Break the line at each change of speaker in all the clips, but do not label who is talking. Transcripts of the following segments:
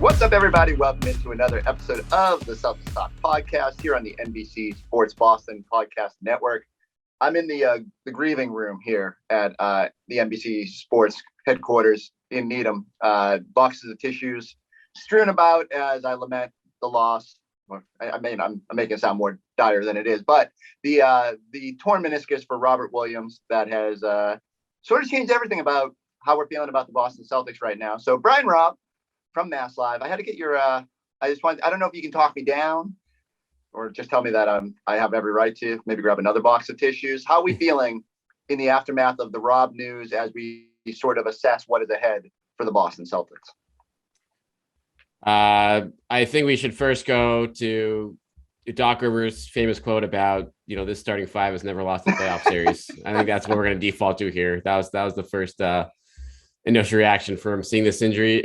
What's up, everybody? Welcome into another episode of the Celtics Talk podcast here on the NBC Sports Boston podcast network. I'm in the grieving room here at the NBC Sports headquarters in Needham. Boxes of tissues strewn about as I lament the loss. I'm making it sound more dire than it is, but the torn meniscus for Robert Williams that has sort of changed everything about how we're feeling about the Boston Celtics right now. So Brian Robb from MassLive, I had to get your I don't know if you can talk me down or just tell me that I have every right to maybe grab another box of tissues. How are we feeling in the aftermath of the Robb news as we sort of assess what is ahead for the Boston Celtics?
I think we should first go to Doc Rivers' famous quote about, this starting five has never lost a playoff series. I think that's what we're going to default to here. That was the first initial reaction from seeing this injury.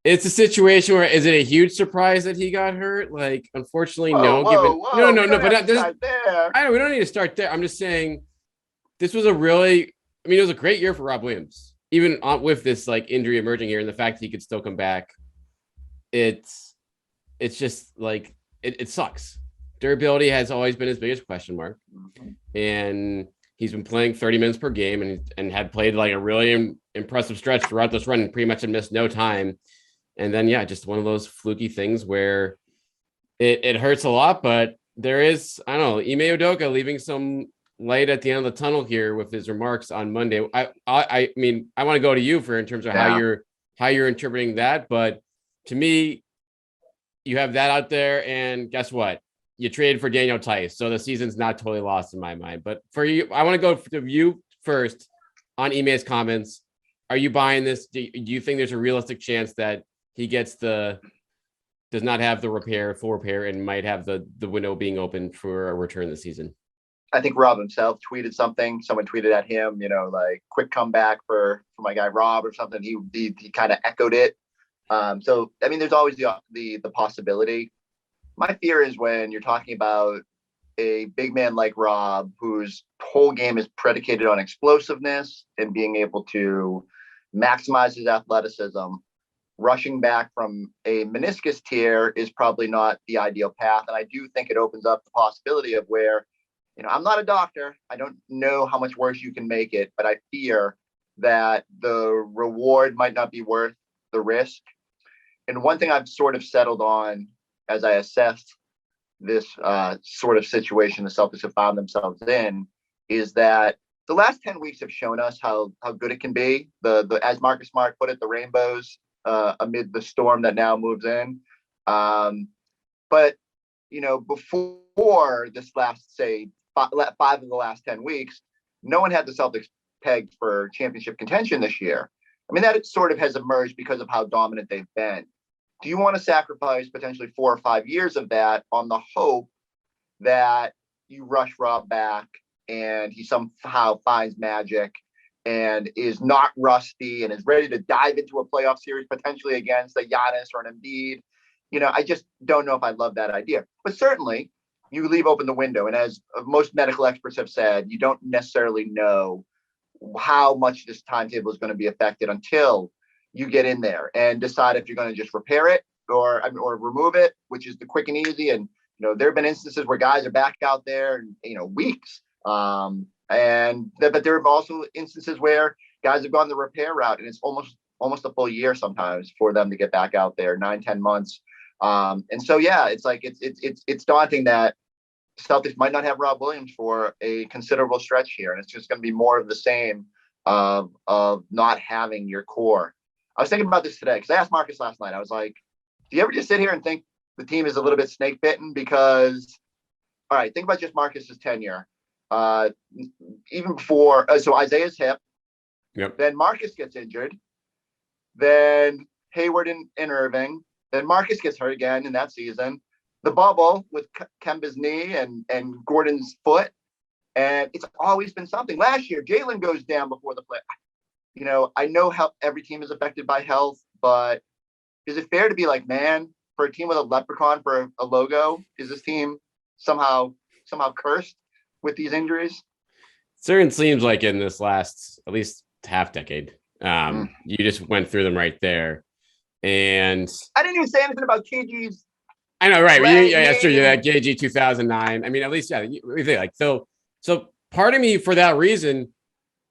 It's a situation where, is it a huge surprise that he got hurt? Like, unfortunately, no. No. But we don't need to start there. I'm just saying this was it was a great year for Robb Williams, even with this injury emerging here, and the fact that he could still come back. It's just it sucks. Durability has always been his biggest question mark, and he's been playing 30 minutes per game and had played a really impressive stretch throughout this run and pretty much had missed no time. And then, just one of those fluky things where it hurts a lot, but there is, Ime Udoka leaving some light at the end of the tunnel here with his remarks on Monday. I want to go to you in terms of how you're interpreting that. But to me, you have that out there, and guess what? You traded for Daniel Tice, so the season's not totally lost in my mind. But for you, I want to go to you first on Ime's comments. Are you buying this? Do you think there's a realistic chance that he does not have the full repair, and might have the window being open for a return this season?
I think Robb himself tweeted something. Someone tweeted at him, quick comeback for my guy Robb or something. He kind of echoed it. There's always the possibility. My fear is when you're talking about a big man like Robb, whose whole game is predicated on explosiveness and being able to maximize his athleticism. Rushing back from a meniscus tear is probably not the ideal path. And I do think it opens up the possibility of where, I'm not a doctor. I don't know how much worse you can make it, but I fear that the reward might not be worth the risk. And one thing I've sort of settled on as I assess this sort of situation the Celtics have found themselves in is that the last 10 weeks have shown us how good it can be. The as Marcus Smart put it, the rainbows amid the storm that now moves in. But before this last, say, 5 of the last 10 weeks, no one had the Celtics pegged for championship contention this year. That sort of has emerged because of how dominant they've been. Do you want to sacrifice potentially 4 or 5 years of that on the hope that you rush Robb back and he somehow finds magic and is not rusty and is ready to dive into a playoff series potentially against a Giannis or an Embiid? I just don't know if I love that idea. But certainly, you leave open the window. And as most medical experts have said, you don't necessarily know how much this timetable is going to be affected until you get in there and decide if you're going to just repair it or remove it, which is the quick and easy. And, there have been instances where guys are back out there in, weeks. But there are also instances where guys have gone the repair route and it's almost a full year sometimes for them to get back out there, 9-10 months. It's daunting that Celtics might not have Robb Williams for a considerable stretch here. And it's just going to be more of the same of not having your core. I was thinking about this today because I asked Marcus last night. I was like, do you ever just sit here and think the team is a little bit snake bitten? Because, all right, think about just Marcus's tenure. Even before, so Isaiah's hip.
Yep.
Then Marcus gets injured. Then Hayward and Irving. Then Marcus gets hurt again in that season. The bubble with Kemba's knee and Gordon's foot. And it's always been something. Last year, Jalen goes down before the play. I know how every team is affected by health, but is it fair to be like, man, for a team with a leprechaun for a logo, is this team somehow cursed with these injuries?
Certain seems like in this last at least half decade, you just went through them right there. And
I didn't even say anything about KG's.
I know, right? Yeah, that's true. Yeah, KG 2009. I mean, at least, yeah. We think like so. Part of me, for that reason,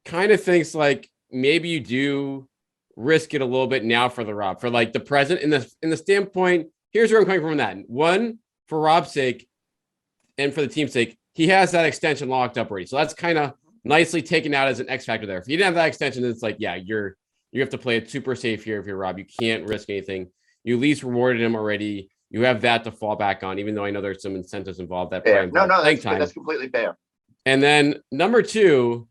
kind of thinks like maybe you do risk it a little bit now for the Rob, for like the present, in the standpoint. Here's where I'm coming from that. One, for Rob's sake and for the team's sake, he has that extension locked up already. So that's kind of nicely taken out as an X factor there. If you didn't have that extension, it's like, yeah, you have to play it super safe here if you're Rob. You can't risk anything. You at least rewarded him already. You have that to fall back on, even though I know there's some incentives involved that
fair. No, that's completely fair.
And then number two,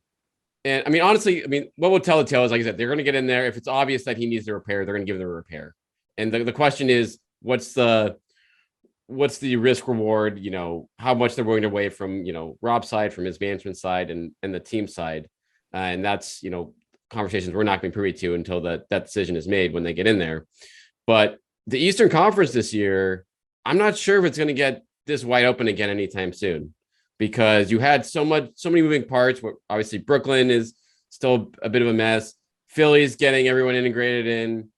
and I mean, honestly, I mean, what will tell the tale is, like I said, they're going to get in there. If it's obvious that he needs to repair, they're going to give him a repair. And the question is, what's the risk reward? You know, how much they're willing to weigh from, you know, Rob's side, from his management side, and the team side. And that's, you know, conversations we're not going to be privy to until that decision is made when they get in there. But the Eastern Conference this year, I'm not sure if it's going to get this wide open again anytime soon, because you had so many moving parts. Obviously, Brooklyn is still a bit of a mess. Philly's getting everyone integrated in.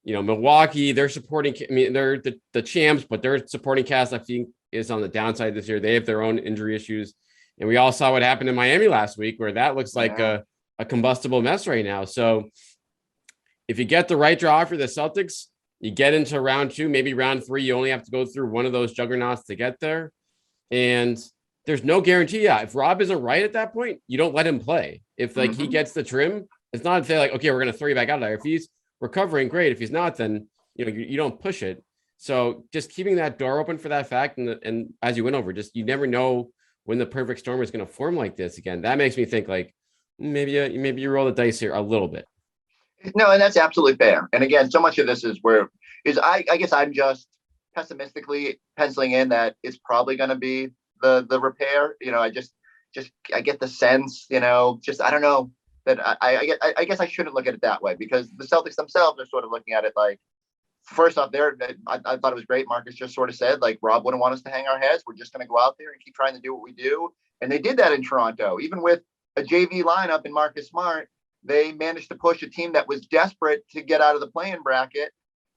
You know, Milwaukee, they're supporting. I mean, they're the champs, but their supporting cast, I think, is on the downside this year. They have their own injury issues, and we all saw what happened in Miami last week, where that looks like a combustible mess right now. So, if you get the right draw for the Celtics, you get into round 2, maybe round 3. You only have to go through one of those juggernauts to get there, and there's no guarantee. Yeah, if Rob isn't right at that point, you don't let him play. If like he gets the trim, it's not say like, okay, we're going to throw you back out there. If he's recovering, great. If he's not, then you don't push it. So just keeping that door open for that fact, and as you went over, just you never know when the perfect storm is going to form like this again. That makes me think like maybe you roll the dice here a little bit.
No, and that's absolutely fair. And again, so much of this is I guess I'm just pessimistically penciling in that it's probably going to be the repair. You know, I get the sense, you know, just I don't know. That I guess I shouldn't look at it that way, because the Celtics themselves are sort of looking at it like, first off, I thought it was great. Marcus just sort of said, like, Rob wouldn't want us to hang our heads. We're just going to go out there and keep trying to do what we do. And they did that in Toronto. Even with a JV lineup in Marcus Smart, they managed to push a team that was desperate to get out of the play-in bracket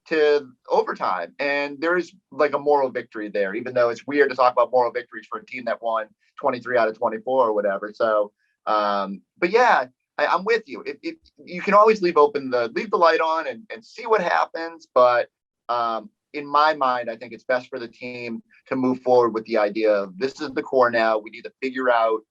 to overtime. And there's like a moral victory there, even though it's weird to talk about moral victories for a team that won 23 out of 24 or whatever. So, but yeah, I'm with you. If you can always leave the light on and see what happens. But in my mind, I think it's best for the team to move forward with the idea of this is the core now. We need to figure out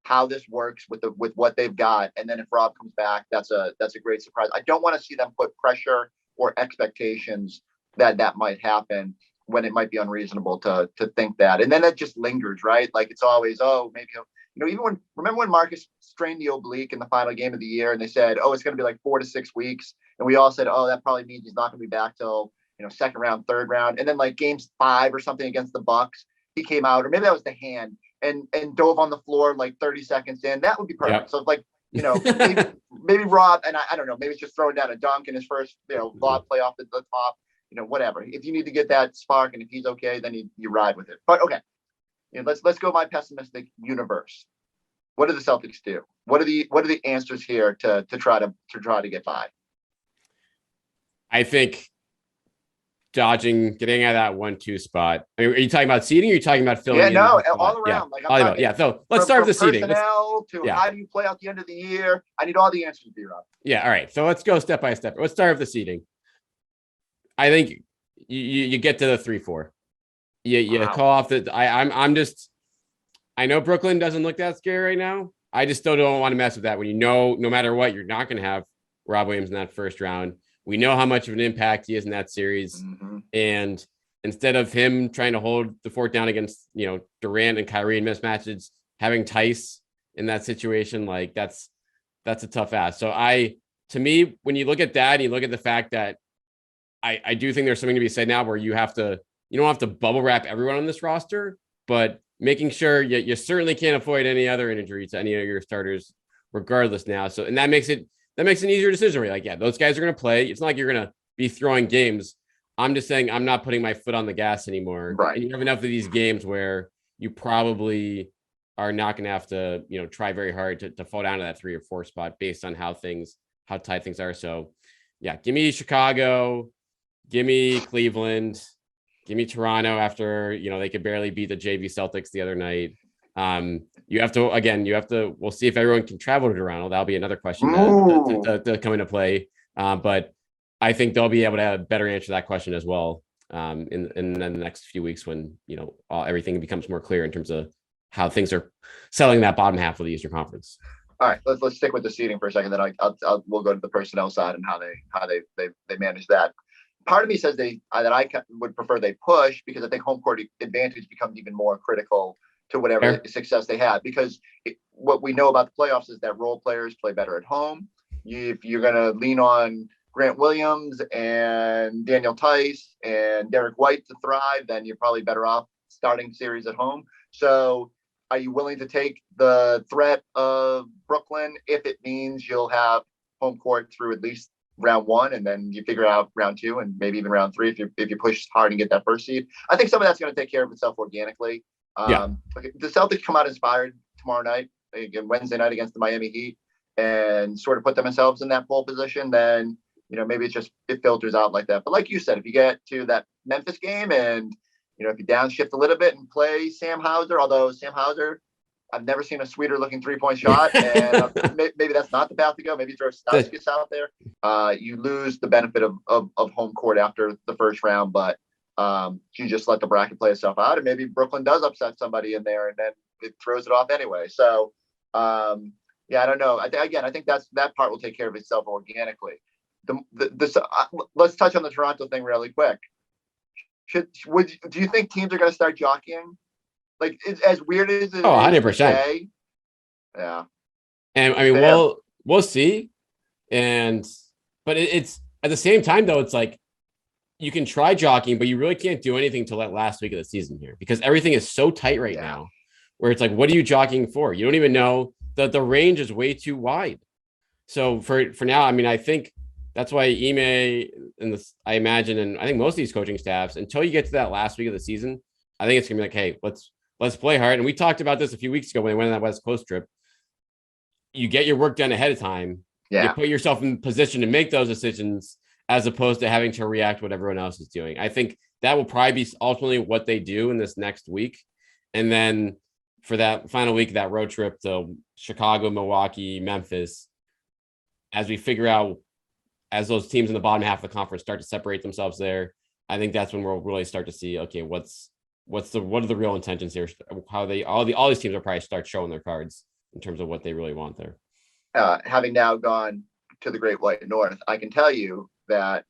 how this works with what they've got. And then if Rob comes back, that's a great surprise. I don't want to see them put pressure or expectations that might happen when it might be unreasonable to think that. And then it just lingers, right? Like it's always, maybe even remember when Marcus strained the oblique in the final game of the year and they said, it's going to be like 4 to 6 weeks. And we all said, that probably means he's not going to be back till, second round, third round. And then like games 5 or something against the Bucks, he came out, or maybe that was the hand and dove on the floor like 30 seconds in. That would be perfect. Yep. So it's like, maybe Rob, and I don't know, maybe it's just throwing down a dunk in his first, lob play off the top, whatever. If you need to get that spark and if he's okay, then you ride with it. But okay. Let's go my pessimistic universe. What do the Celtics do? What are the answers here to try to get by?
I think getting out of that 1-2 spot. I mean, are you talking about seeding? Or are you talking about filling?
Yeah, no, all around.
Yeah. So let's start with the seeding.
Personnel how do you play out the end of the year? I need all the answers, B-Rob.
Yeah. All right. So let's go step by step. Let's start with the seeding. I think you get to the 3-4. You call off the. I know Brooklyn doesn't look that scary right now. I just still don't want to mess with that when no matter what, you're not going to have Rob Williams in that first round. We know how much of an impact he is in that series. Mm-hmm. And instead of him trying to hold the fort down against, Durant and Kyrie in mismatches, having Tice in that situation, like that's a tough ask. So to me, when you look at that, and you look at the fact that I do think there's something to be said now where you don't have to bubble wrap everyone on this roster, but making sure you certainly can't avoid any other injury to any of your starters regardless now. So, and that makes an easier decision. Where you're like, yeah, those guys are going to play. It's not like you're going to be throwing games. I'm just saying I'm not putting my foot on the gas anymore.
Right.
And you have enough of these games where you probably are not going to have to, try very hard to fall down to that 3 or 4 spot based on how tight things are. So yeah, give me Chicago. Give me Cleveland. Give me Toronto after, they could barely beat the JV Celtics the other night. We'll see if everyone can travel to Toronto. That'll be another question to come into play. But I think they'll be able to have a better answer to that question as well in the next few weeks when, everything becomes more clear in terms of how things are selling that bottom half of the Eastern Conference.
All right, let's stick with the seeding for a second. Then we'll go to the personnel side and how they manage that. Part of me says that I would prefer they push because I think home court advantage becomes even more critical to whatever success they have. Because what we know about the playoffs is that role players play better at home. If you're going to lean on Grant Williams and Daniel Tice and Derek White to thrive, then you're probably better off starting series at home. So are you willing to take the threat of Brooklyn if it means you'll have home court through at least round one, and then you figure out round two and maybe even round three if you push hard and get that first seed? I think some of that's going to take care of itself organically. The Celtics come out inspired tomorrow night, again, Wednesday night against the Miami Heat, and sort of put themselves in that pole position. Then maybe it filters out like that. But like you said, if you get to that Memphis game and if you downshift a little bit and play Sam Hauser, although Sam Hauser, I've never seen a sweeter looking 3-point shot, and maybe that's not the path to go. Maybe throw Stauskas out there. You lose the benefit of home court after the first round, but you just let the bracket play itself out, and maybe Brooklyn does upset somebody in there, and then it throws it off anyway. So, I don't know. I think that part will take care of itself organically. Let's touch on the Toronto thing really quick. Do you think teams are going to start jockeying? Like, it's as weird as it
100%.
Yeah.
And I mean, we'll see. But it's at the same time, though, it's like you can try jockeying, but you really can't do anything till that last week of the season here because everything is so tight right now where it's like, what are you jockeying for? You don't even know that the range is way too wide. So for now, I mean, I think that's why Ime I imagine, and I think most of these coaching staffs, until you get to that last week of the season, I think it's gonna be like, hey, let's play hard. And we talked about this a few weeks ago when they went on that West Coast trip. You get your work done ahead of time. Yeah. You put yourself in position to make those decisions as opposed to having to react to what everyone else is doing. I think that will probably be ultimately what they do in this next week. And then for that final week, that road trip to Chicago, Milwaukee, Memphis, as we figure out, as those teams in the bottom half of the conference start to separate themselves there, I think that's when we'll really start to see, okay, what are the real intentions here? How all these teams will probably start showing their cards in terms of what they really want there.
Having now gone to the Great White North, I can tell you that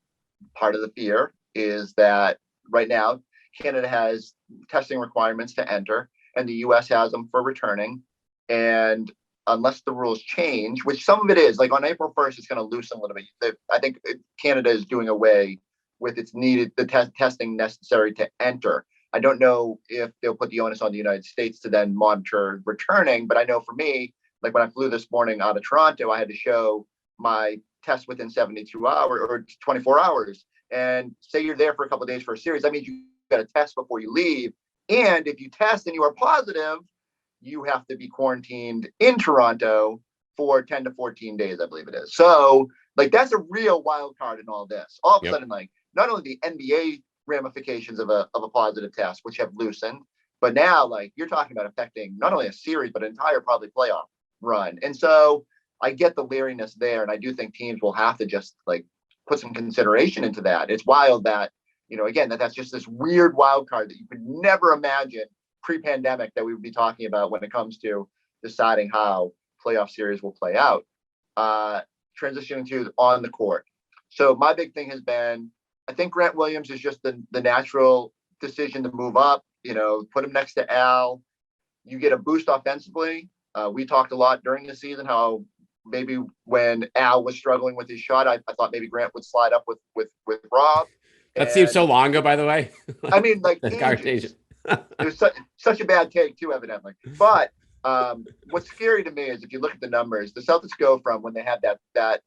part of the fear is that right now Canada has testing requirements to enter and the US has them for returning. And unless the rules change, which some of it is, like on April 1st, it's going to loosen a little bit. I think Canada is doing away with the testing necessary to enter. I don't know if they'll put the onus on the United States to then monitor returning, but I know for me, like when I flew this morning out of Toronto, I had to show my test within 72 hours or 24 hours. And say you're there for a couple of days for a series, that means you got to test before you leave. And if you test and you are positive, you have to be quarantined in Toronto for 10 to 14 days, I believe it is. So, like, that's a real wild card in all this. All of a sudden, like, not only the NBA ramifications of a positive test, which have loosened, but now, like, you're talking about affecting not only a series, but an entire probably playoff run. And so I get the leeriness there. And I do think teams will have to just, like, put some consideration into that. It's wild that, again, that's just this weird wild card that you could never imagine pre-pandemic that we would be talking about when it comes to deciding how playoff series will play out. Transitioning to on the court. So my big thing has been, I think Grant Williams is just the natural decision to move up, put him next to Al. You get a boost offensively. We talked a lot during the season how maybe when Al was struggling with his shot, I thought maybe Grant would slide up with Robb.
That seems so long ago, by the way.
I mean, like, it was such a bad take too, evidently. But what's scary to me is if you look at the numbers, the Celtics go from when they had that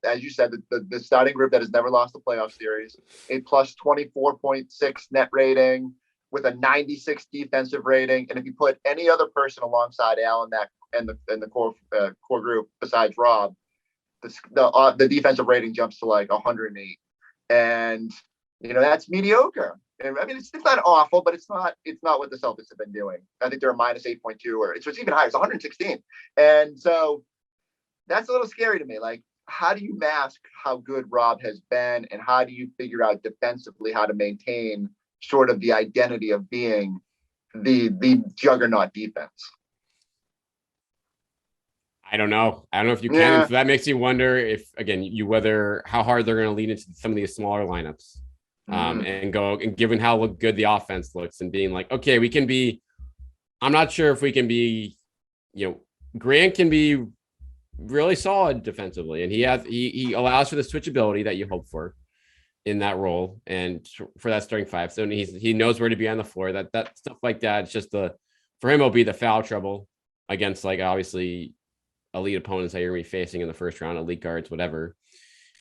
as you said, the starting group that has never lost a playoff series, a plus 24.6 net rating with a 96 defensive rating, and if you put any other person alongside Al in that and the core group besides Robb, the defensive rating jumps to like 108. And That's mediocre. And I mean, it's not awful, but it's not what the Celtics have been doing. I think they're a minus 8.2, or it's even higher. It's 116. And so that's a little scary to me. Like, how do you mask how good Robb has been, and how do you figure out defensively how to maintain sort of the identity of being the juggernaut defense?
I don't know. I don't know if you can.
Yeah.
And so that makes you wonder if, again, how hard they're going to lean into some of these smaller lineups, and given how good the offense looks, and being like, okay, we can be. I'm not sure if we can be. Grant can be really solid defensively, and he allows for the switchability that you hope for in that role, and for that starting five. So he knows where to be on the floor. That stuff like that. It's just for him, it'll be the foul trouble against, like, obviously elite opponents that you're going to be facing in the first round, elite guards, whatever.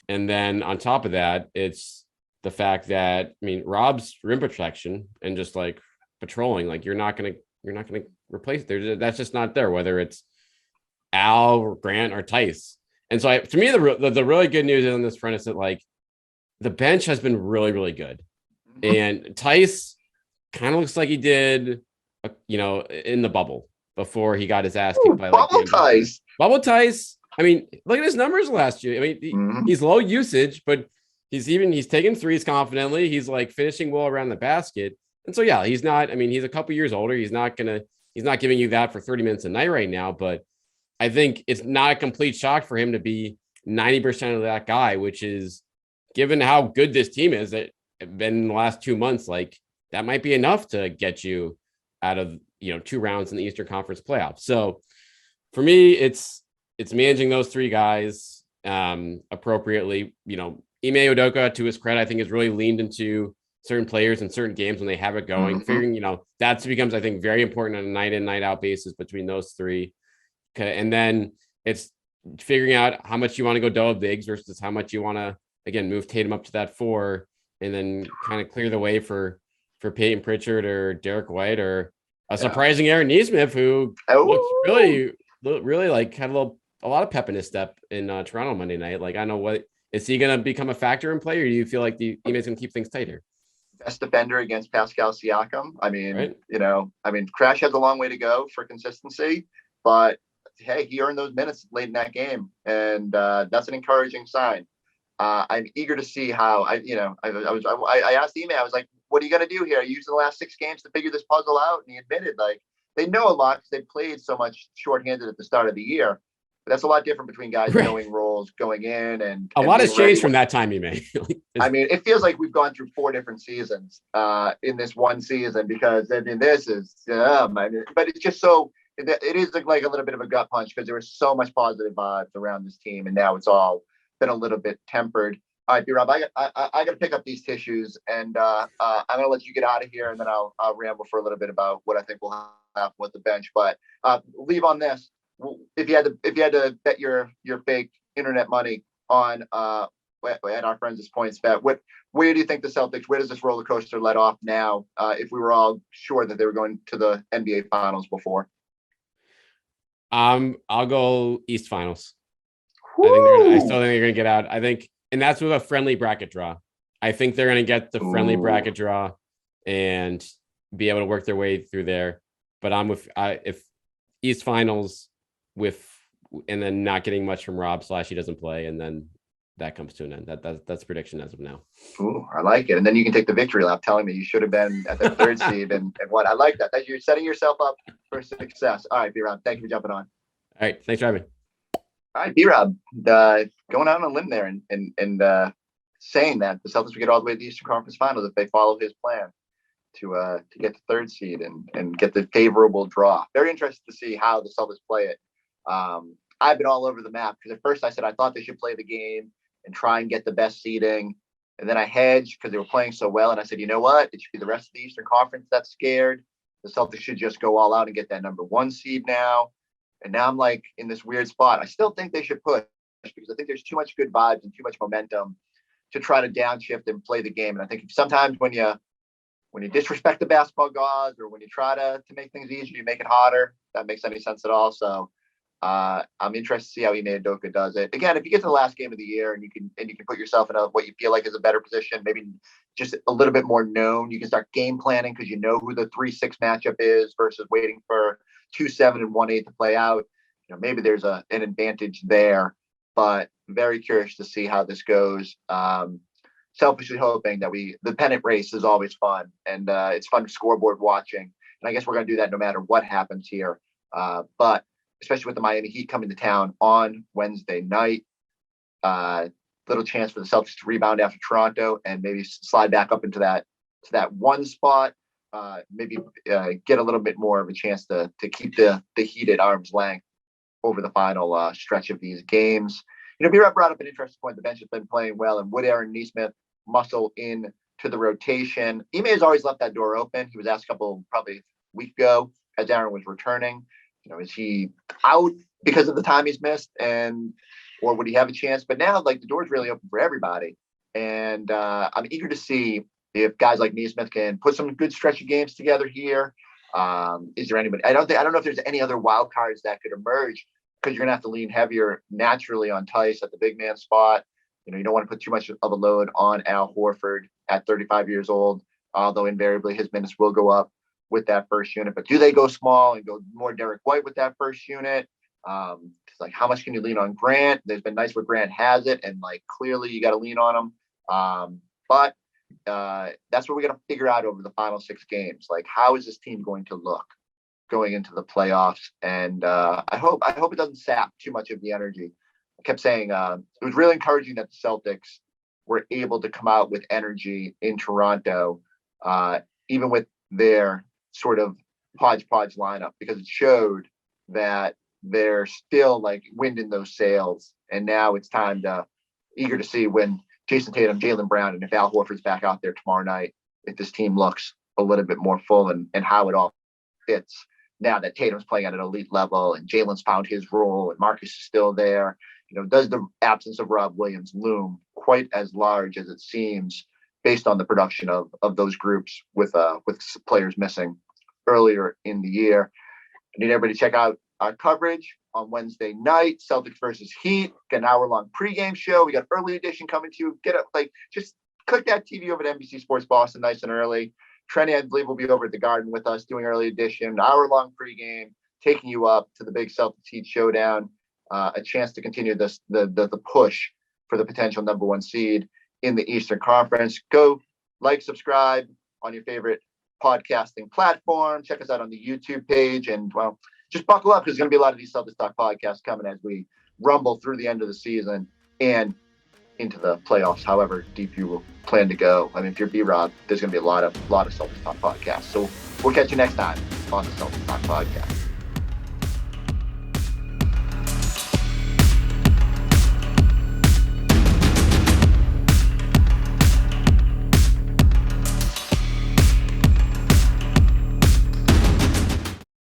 And then on top of that, it's the fact that, I mean, Robb's rim protection and just like patrolling, like you're not going to replace it. That's just not there, whether it's Al or Grant or Tice. And so to me, the really good news on this front is that, like, the bench has been really, really good. And Tice kind of looks like he did, in the bubble before he got his ass kicked by
bubble Tice.
Bubble Tice. I mean, look at his numbers last year. I mean, he's low usage, but he's taking threes confidently. He's like finishing well around the basket. And so, yeah, he's a couple years older. He's not giving you that for 30 minutes a night right now, but I think it's not a complete shock for him to be 90% of that guy, which is, given how good this team is, that been in the last 2 months, like that might be enough to get you out of, 2 rounds in the Eastern Conference playoffs. So for me, it's managing those 3 guys appropriately. Ime Udoka, to his credit, I think has really leaned into certain players in certain games when they have it going, figuring, that becomes, I think, very important on a night in, night out basis between those 3. Okay. And then it's figuring out how much you want to go double bigs versus how much you want to, again, move Tatum up to that 4, and then kind of clear the way for Peyton Pritchard or Derek White or a surprising Aaron Nesmith, who looks really like had a lot of pep in his step in Toronto Monday night. Like, I don't know, what is he going to become a factor in play, or do you feel like the teammate's going to keep things tighter?
Best defender against Pascal Siakam. I mean,
right?
Crash has a long way to go for consistency, but hey, he earned those minutes late in that game, and that's an encouraging sign. I'm eager to see how I asked Ime, I was like, what are you going to do here? You used the last 6 games to figure this puzzle out. And he admitted, like, they know a lot because they played so much shorthanded at the start of the year. But that's a lot different between guys knowing roles going in, and
a lot has changed from that time, Ime.
I mean, it feels like we've gone through 4 different seasons in this one season, because I mean, this is, but it's just so, it is like a little bit of a gut punch, because there was so much positive vibes around this team, and now it's all been a little bit tempered. All right, B-Rob, I got to pick up these tissues, and I'm going to let you get out of here, and then I'll ramble for a little bit about what I think will happen with the bench. But leave on this: if you had to bet your fake internet money on at our friends' points bet, where do you think the Celtics? Where does this roller coaster let off now? If we were all sure that they were going to the NBA Finals before,
I'll go East Finals. I still think they're going to get out. I think, and that's with a friendly bracket draw. I think they're going to get the friendly bracket draw and be able to work their way through there. But I'm with if East Finals and then not getting much from Robb / he doesn't play, and then that comes to an end. That's prediction as of now.
Ooh, I like it. And then you can take the victory lap telling me you should have been at the 3rd seed and what. I like that. You're setting yourself up for success. All right, B-Rob, thank you for jumping on.
All right, thanks for having me.
All right, B-Rob, going out on a limb there and saying that the Celtics will get all the way to the Eastern Conference Finals if they follow his plan to get the 3rd seed and get the favorable draw. Very interested to see how the Celtics play it. I've been all over the map, because at first I said I thought they should play the game and try and get the best seeding, and then I hedged because they were playing so well, and I said, you know what? It should be the rest of the Eastern Conference that's scared. The Celtics should just go all out and get that number 1 seed now. And now I'm like in this weird spot. I still think they should push, because I think there's too much good vibes and too much momentum to try to downshift and play the game. And I think sometimes when you disrespect the basketball gods, or when you try to make things easier, you make it harder. If that makes any sense at all. So I'm interested to see how Ime Udoka does it. Again, if you get to the last game of the year and you can put yourself in what you feel like is a better position, maybe just a little bit more known, you can start game planning because you know who the 3-6 matchup is versus waiting for 2-7 and 1-8 to play out. Maybe there's an advantage there, but very curious to see how this goes. Selfishly hoping that the pennant race is always fun, and it's fun scoreboard watching. And I guess we're going to do that no matter what happens here. But especially with the Miami Heat coming to town on Wednesday night, little chance for the Celtics to rebound after Toronto and maybe slide back up into that one spot. Maybe get a little bit more of a chance to keep the Heat at arm's length over the final stretch of these games. B-Rob brought up an interesting point. The bench has been playing well, and would Aaron Nesmith muscle in to the rotation? Ime has always left that door open. He was asked probably a week ago as Aaron was returning. Is he out because of the time he's missed, or would he have a chance? But now, the door's really open for everybody, and I'm eager to see if guys like Nesmith can put some good stretch of games together here. Is there anybody? I don't know if there's any other wild cards that could emerge, because you're gonna have to lean heavier naturally on Tice at the big man spot. You don't want to put too much of a load on Al Horford at 35 years old, although invariably his minutes will go up with that first unit. But do they go small and go more Derek White with that first unit? How much can you lean on Grant? There's been nights where Grant has it, and clearly you got to lean on him. But that's what we're gonna figure out over the final 6 games. How is this team going to look going into the playoffs? And I hope it doesn't sap too much of the energy. I kept saying it was really encouraging that the Celtics were able to come out with energy in Toronto, even with their sort of hodgepodge lineup, because it showed that they're still wind in those sails. And now it's eager to see when Jason Tatum, Jaylen Brown, and if Al Horford's back out there tomorrow night, if this team looks a little bit more full and how it all fits now that Tatum's playing at an elite level and Jaylen's found his role and Marcus is still there. Does the absence of Rob Williams loom quite as large as it seems based on the production of those groups with players missing earlier in the year? I need everybody to check out our coverage on Wednesday night, Celtics versus Heat. Got an hour-long pregame show. We got early edition coming to you. Get up, just click that TV over at NBC Sports Boston nice and early. Trenny, I believe, will be over at the Garden with us doing early edition, an hour-long pregame, taking you up to the big Celtics Heat showdown. A chance to continue the push for the potential number 1 seed in the Eastern Conference. Go subscribe on your favorite podcasting platform. Check us out on the YouTube page, and just buckle up, because there's going to be a lot of these Celtics Talk podcasts coming as we rumble through the end of the season and into the playoffs, however deep you will plan to go. If you're B-Rob, there's going to be a lot of Celtics Talk podcasts. So we'll catch you next time on the Celtics Talk podcast.